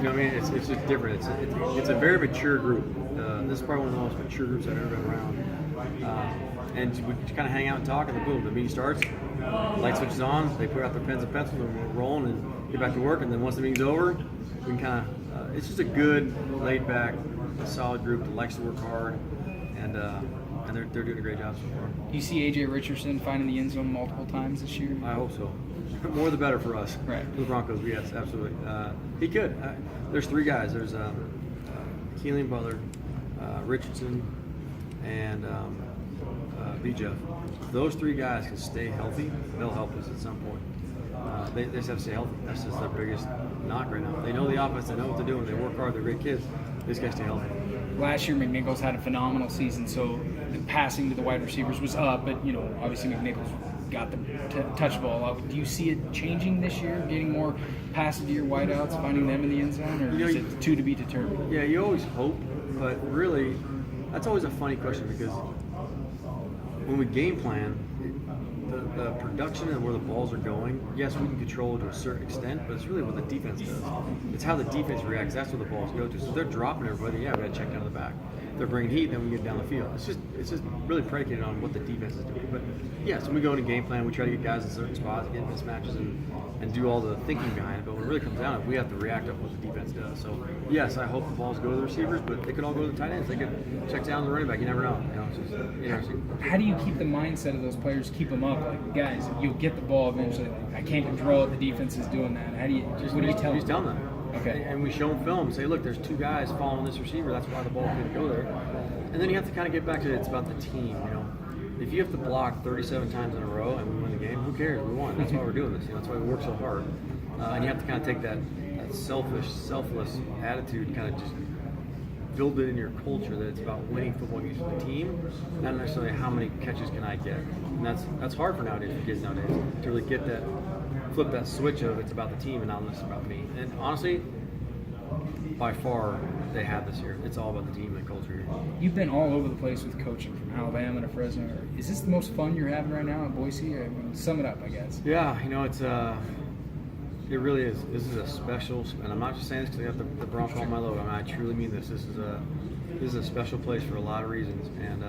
You know what I mean? It's just different. It's a very mature group. This is probably one of the most mature groups I've ever been around. And we just kind of hang out and talk, and then boom, the meeting starts. Light switches on. They put out their pens and pencils, and we're rolling and get back to work. And then once the meeting's over, we can kind of. It's just a good, laid back, solid group that likes to work hard, and they're doing a great job so far. Do you see A.J. Richardson finding the end zone multiple times this year? I hope so. More the better for us. Right. For the Broncos, yes, absolutely. He could. There's three guys. There's Keelan Butler, Richardson, and B-Jeff. If those three guys can stay healthy, they'll help us at some point. They just have to stay healthy. That's just their biggest knock right now. They know the offense. They know what they're doing. They work hard. They're great kids. These guys stay healthy. Last year, McNichols had a phenomenal season, so the passing to the wide receivers was up, but, obviously McNichols got the touch ball out. Do you see it changing this year, getting more passes to your wideouts, finding them in the end zone, or is it to be determined? Yeah, you always hope, but really, that's always a funny question because when we game plan, the production and where the balls are going, yes, we can control it to a certain extent, but it's really what the defense does. It's how the defense reacts. That's where the balls go to. So if they're dropping everybody, yeah, we got to check down the back. If they're bringing heat, then we get down the field. It's just really predicated on what the defense is doing. But yes, when we go into game plan, we try to get guys in certain spots, get mismatches, and do all the thinking behind it. But when it really comes down to it, we have to react to what the defense does. So yes, I hope the balls go to the receivers, but they could all go to the tight ends. They could check down the running back. You never know. It's just interesting. How do you keep the mindset of those players, keep them up? Like, guys, you'll get the ball eventually. Like, I can't control it. The defense is doing that. How do you? What do you tell them? Just tell them. Okay. And we show them film and say, look, there's two guys following this receiver. That's why the ball couldn't go there. And then you have to kind of get back to it's about the team. If you have to block 37 times in a row and we win the game, who cares? We won. That's why we're doing this. That's why we work so hard. And you have to kind of take that selfless attitude, kind of just build it in your culture that it's about winning football games for the team, not necessarily how many catches can I get. And that's hard for kids nowadays to really get that, flip that switch of it's about the team and not just about me. And honestly, by far, they have this year. It's all about the team and the culture here. You've been all over the place with coaching, from Alabama to Fresno. Is this the most fun you're having right now at Boise? I mean, sum it up, I guess. Yeah, it really is. This is a special, and I'm not just saying this because I got the Bronco on my logo. I truly mean this. This is a special place for a lot of reasons, and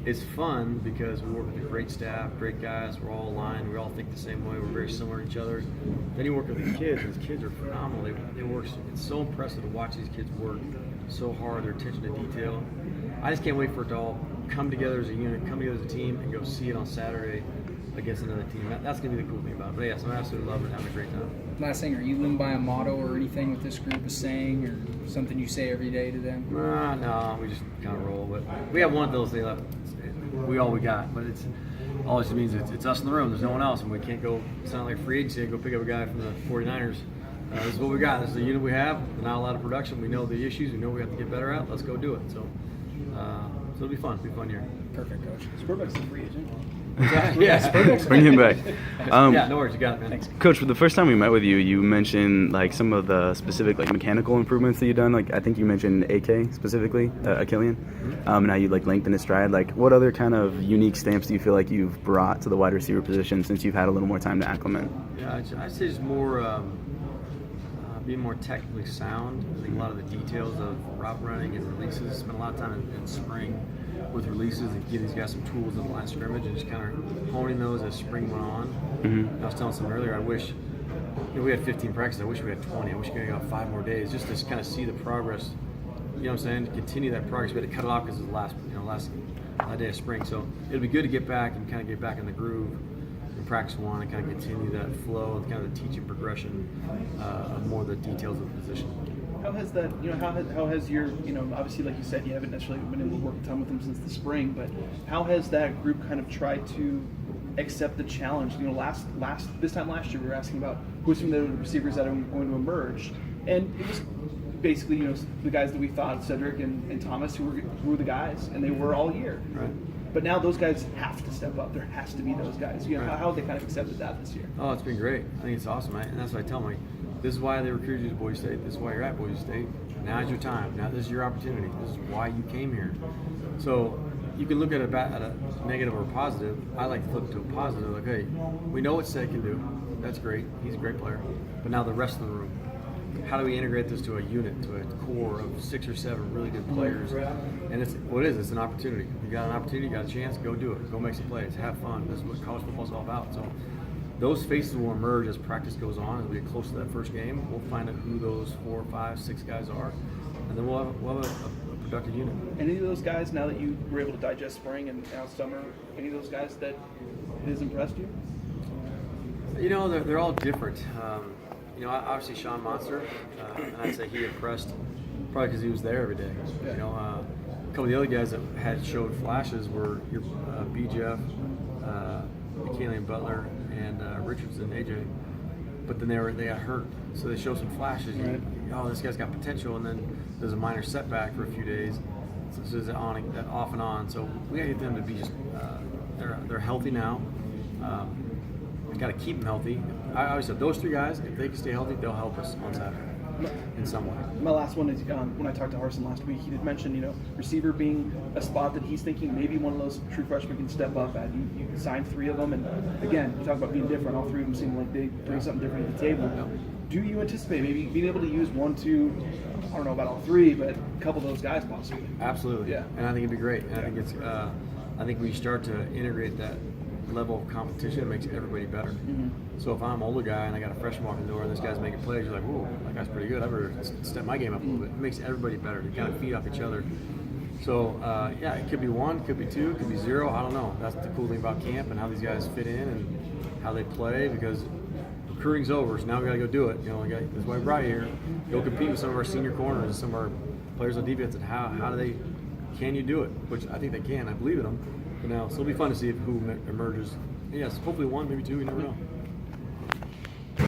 it's fun because we work with a great staff, great guys. We're all aligned. We all think the same way. We're very similar to each other. Then you work with the kids. These kids are phenomenal. They work. It's so impressive to watch these kids work so hard. Their attention to detail. I just can't wait for it to all come together as a unit, come together as a team, and go see it on Saturday against another team. That's going to be the cool thing about it. But yes, I'm absolutely loving it, having a great time. Last thing, are you living by a motto or anything with this group, a saying or something you say every day to them? No, we just kind of roll. But we have one of those. They left. We all we got, but it's all it just means it's us in the room. There's no one else, and we can't go. It's not like free agency. Go pick up a guy from the 49ers. This is what we got. This is the unit we have. Not a lot of production. We know the issues. We know we have to get better at. Let's go do it. So it'll be fun. It'll be a fun year. Perfect, Coach. Spurbeck's a free agent. Yeah, bring him back. Yeah, no worries, you got it, man. Thanks. Coach, for the first time we met with you, you mentioned some of the specific mechanical improvements that you've done. I think you mentioned AK specifically, Killian, and how you lengthen his stride. What other kind of unique stamps do you feel like you've brought to the wide receiver position since you've had a little more time to acclimate? Yeah, I'd say just more being more technically sound. I think a lot of the details of route running and releases. Spent a lot of time in spring with releases and give these guys some tools in the line of scrimmage and just kind of honing those as spring went on. Mm-hmm. I was telling someone earlier, I wish we had 15 practices. I wish we had 20. I wish we got 5 more days just to kind of see the progress. You know what I'm saying? To continue that progress. We had to cut it off because it was the last day of spring. So it'll be good to get back and kind of get back in the groove in practice one and kind of continue that flow and kind of the teaching progression of more of the details of the position. How has that, how has your, obviously, like you said, you haven't necessarily been able to work a ton with them since the spring, but how has that group kind of tried to accept the challenge? This time last year, we were asking about who's some of the receivers that are going to emerge, and it was basically, the guys that we thought, Cedric and Thomas, who were the guys, and they were all year. Right. But now those guys have to step up. There has to be those guys. Right. How have they kind of accepted that this year? Oh, it's been great. I think it's awesome, and that's what I tell them. This is why they recruited you to Boise State. This is why you're at Boise State. Now's your time. Now this is your opportunity. This is why you came here. So you can look at a negative or a positive. I like to flip it to a positive. Hey, we know what Seth can do. That's great. He's a great player. But now the rest of the room. how do we integrate this to a unit, to a core of 6 or 7 really good players? And it's what it is. It's an opportunity. You got an opportunity, you got a chance, go do it. Go make some plays. Have fun. That's what college football is all about. So those faces will emerge as practice goes on. As we get close to that first game, we'll find out who those 4, 5, 6 guys are, and then we'll have a productive unit. Any of those guys, now that you were able to digest spring and now summer, any of those guys that has impressed you? You know, they're all different. You know, obviously Sean Monster, and I'd say he impressed probably because he was there every day. You know, a couple of the other guys that had showed flashes were your B. Jeff, Kalian Butler, and Richardson, AJ. But then they got hurt, so they showed some flashes. Right. Oh, this guy's got potential, and then there's a minor setback for a few days. So this is off and on. So we got to get them to be just they're healthy now. We got to keep them healthy. I always said those 3 guys, if they can stay healthy, they'll help us on Saturday in some way. My last one is when I talked to Harsin last week, he did mention, you know, receiver being a spot that he's thinking maybe one of those true freshmen can step up at. You signed 3 of them, and again, you talk about being different. All 3 of them seem like they bring something different to the table. Do you anticipate maybe being able to use 1, 2, I don't know about all 3, but a couple of those guys possibly? Absolutely. Yeah. And I think it'd be great. And I think it's I think we start to integrate that level of competition, it makes everybody better. So if I'm an older guy and I got a freshman walking the door and this guy's making plays, you're like, whoa, that guy's pretty good. I better step my game up a little bit. It makes everybody better. You kind of feed off each other. So yeah, it could be 1, could be 2, could be 0. I don't know. That's the cool thing about camp and how these guys fit in and how they play, because recruiting's over, so now we got to go do it. You know, that's why we brought you here. Go compete with some of our senior corners and some of our players on defense. And how do they? Can you do it? Which I think they can. I believe in them. But now, so it'll be fun to see who emerges. Yes, hopefully 1, maybe 2. You never know.